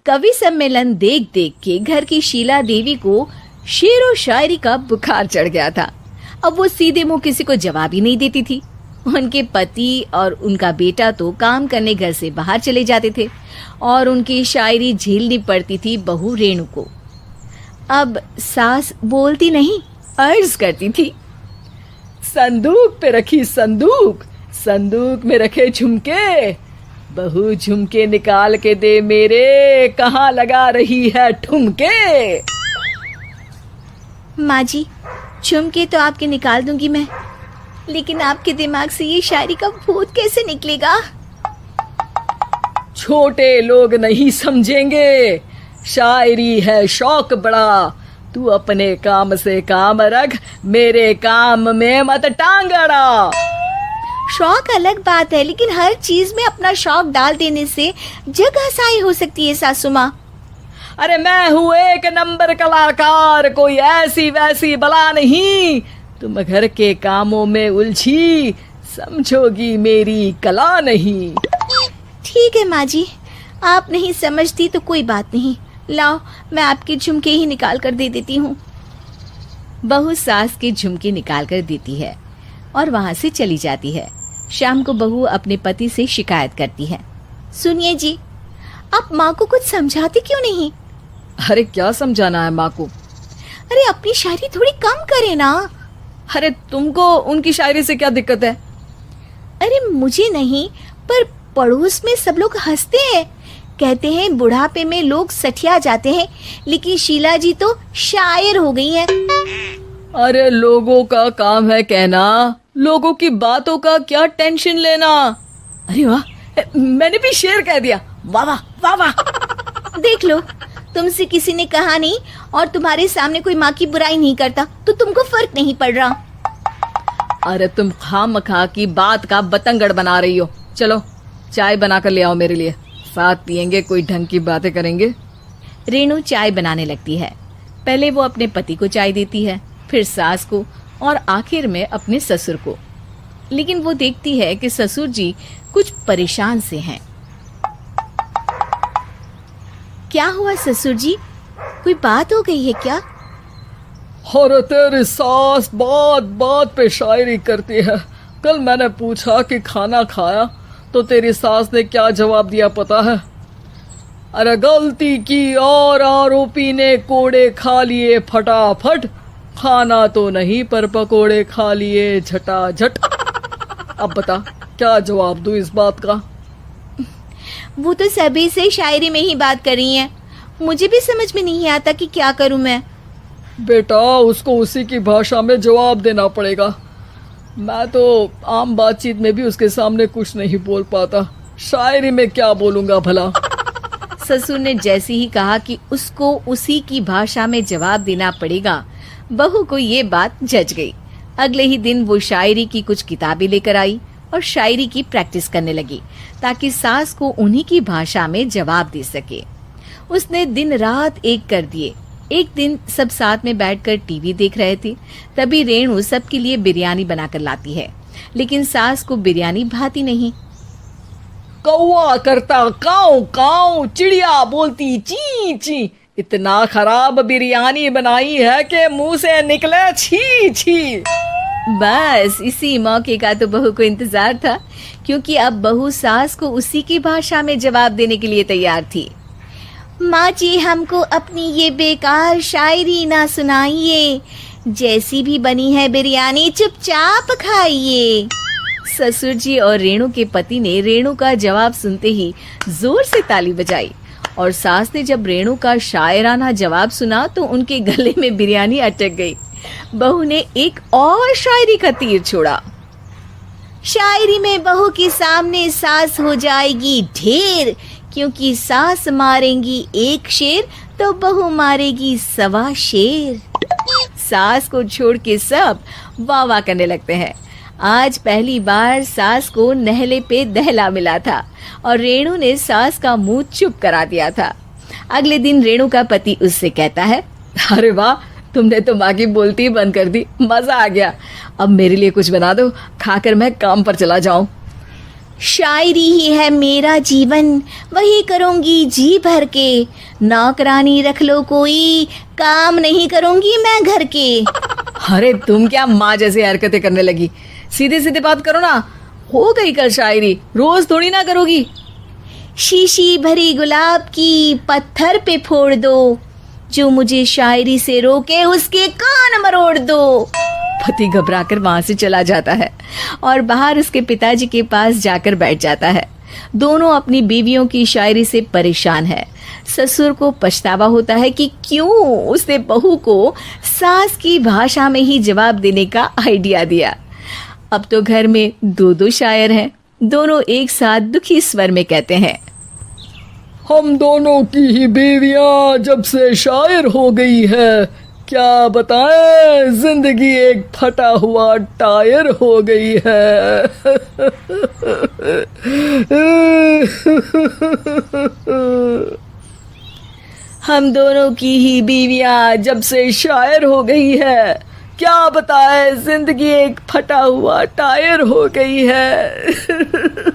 कवि सम्मेलन देख देख के घर की शीला देवी को शेर और शायरी का बुखार चढ़ गया था। अब वो सीधे मुंह किसी को जवाब ही नहीं देती थी। उनके पति और उनका बेटा तो काम करने घर से बाहर चले जाते थे और उनकी शायरी झेलनी पड़ती थी बहू रेणु को। अब सास बोलती नहीं, अर्ज करती थी, संदूक पे रखी संदूक, संदूक में रखे झुमके, बहू झुमके निकाल के दे मेरे, कहाँ लगा रही है ठुमके। माँ जी, झुमके तो आपके निकाल दूंगी मैं, लेकिन आपके दिमाग से ये शायरी का भूत कैसे निकलेगा? छोटे लोग नहीं समझेंगे, शायरी है शौक बड़ा, तू अपने काम से काम रख, मेरे काम में मत टांग अड़ा। शौक अलग बात है, लेकिन हर चीज में अपना शौक डाल देने से जग हंसाई हो सकती है सासू माँ। अरे मैं हूँ एक नंबर कलाकार, कोई ऐसी वैसी बला नहीं, तुम घर के कामों में उलझी, समझोगी मेरी कला नहीं। ठीक है माँ जी, आप नहीं समझती तो कोई बात नहीं, लाओ मैं आपके झुमके ही निकाल कर दे देती हूँ। बहू सास के झुमके निकाल कर देती है और वहां से चली जाती है। शाम को बहू अपने पति से शिकायत करती है, सुनिए जी, आप माँ को कुछ समझाते क्यों नहीं? अरे क्या समझाना है माँ को? अरे अपनी शायरी थोड़ी कम करे ना। अरे तुमको उनकी शायरी से क्या दिक्कत है? अरे मुझे नहीं, पर पड़ोस में सब लोग हंसते हैं, कहते हैं बुढ़ापे में लोग सठिया जाते हैं, लेकिन शीला जी तो शायर हो गई हैं। अरे लोगों का काम है कहना, लोगों की बातों का क्या टेंशन लेना। अरे वाह, मैंने भी शेर कह दिया, वाह वाह वाह वाह। देख लो, तुमसे किसी ने कहा नहीं और तुम्हारे सामने कोई माँ की बुराई नहीं करता तो तुमको फर्क नहीं पड़ रहा। अरे तुम खामखा की बात का बतंगड़ बना रही हो। चलो चाय बना कर ले आओ मेरे लिए, साथ पियेंगे, कोई ढंग की बातें करेंगे। रेणु चाय बनाने लगती है। पहले वो अपने पति को चाय देती है, फिर सास को और आखिर में अपने ससुर को। लेकिन वो देखती है कि ससुर जी कुछ परेशान से हैं। क्या हुआ ससुर जी, कोई बात हो गई है क्या? अरे तेरी सास बात बात पे शायरी करती है। कल मैंने पूछा कि खाना खाया तो तेरी सास ने क्या जवाब दिया पता है? अरे गलती की और आरोपी ने कोड़े खा लिए फटाफट, खाना तो नहीं पर पकोड़े खा लिए झटाझट। अब बता क्या जवाब दूं इस बात का? वो तो सभी से शायरी में ही बात कर रही हैं, मुझे भी समझ में नहीं आता कि क्या करूं मैं। बेटा उसको उसी की भाषा में जवाब देना पड़ेगा। मैं तो आम बातचीत में भी उसके सामने कुछ नहीं बोल पाता, शायरी में क्या बोलूंगा भला। ससुर ने जैसे ही कहा कि उसको उसी की भाषा में जवाब देना पड़ेगा, बहू को ये बात जच गई। अगले ही दिन वो शायरी की कुछ किताबें लेकर आई और शायरी की प्रैक्टिस करने लगी ताकि सास को उन्हीं की भाषा में जवाब दे सके। उसने दिन रात एक कर दिए। एक दिन सब साथ में बैठकर टीवी देख रहे थे, तभी रेणु सबके लिए बिरयानी बनाकर लाती है, लेकिन सास को बिरयानी भाती नहीं। कौवा करता काऊ काऊ, चिड़िया बोलती ची ची, इतना खराब बिरयानी बनाई है कि मुंह से निकले छी छी। बस इसी मौके का तो बहू को इंतजार था, क्योंकि अब बहू सास को उसी की भाषा में जवाब देने के लिए तैयार थी। माँ जी, हमको अपनी ये बेकार शायरी ना सुनाइए, जैसी भी बनी है बिरयानी चुपचाप खाइए। ससुर जी और रेणु के पति ने रेणु का जवाब सुनते ही जोर से ताली बजाई और सास ने जब रेणु का शायराना जवाब सुना तो उनके गले में बिरयानी अटक गई। बहू ने एक और शायरी का तीर छोड़ा। शायरी में बहू के सामने सास हो जाएगी ढेर, क्योंकि सास मारेंगी एक शेर तो बहू मारेगी 1.25 शेर। सास को छोड़ के सब वाह वाह करने लगते हैं। आज पहली बार सास को नहले पे दहला मिला था और रेणु ने सास का मुंह चुप करा दिया था। अगले दिन रेणु का पति उससे कहता है, अरे वाह, तुमने तो माँ की बोलती बंद कर दी, मजा आ गया। अब मेरे लिए कुछ बना दो, खाकर मैं काम पर चला जाऊं। शायरी ही है मेरा जीवन, वही करूंगी जी भर के। नौकरानी रख लो कोई, काम नहीं करूंगी मैं घर के। अरे तुम क्या माँ जैसी हरकतें करने लगी, सीधे सीधे बात करो ना। हो गई कल शायरी, रोज थोड़ी ना करोगी। शीशी भरी गुलाब की पत्थर पे फोड़ दो, जो मुझे शायरी से रोके उसके कान मरोड़ दो। पति घबराकर वहां से चला जाता है और बाहर उसके पिताजी के पास जाकर बैठ जाता है। दोनों अपनी बीवियों की शायरी से परेशान है। ससुर को पछतावा होता है कि क्यों उसने बहू को सास की भाषा में ही जवाब देने का आइडिया दिया। अब तो घर में दो दो शायर हैं। दोनों एक साथ दुखी स्वर में कहते हैं, हम दोनों की ही बीवियां जब से शायर हो गई है, क्या बताएं, जिंदगी एक फटा हुआ टायर हो गई है। हम दोनों की ही बीवियां जब से शायर हो गई है, क्या बताए जिंदगी एक फटा हुआ टायर हो गई है।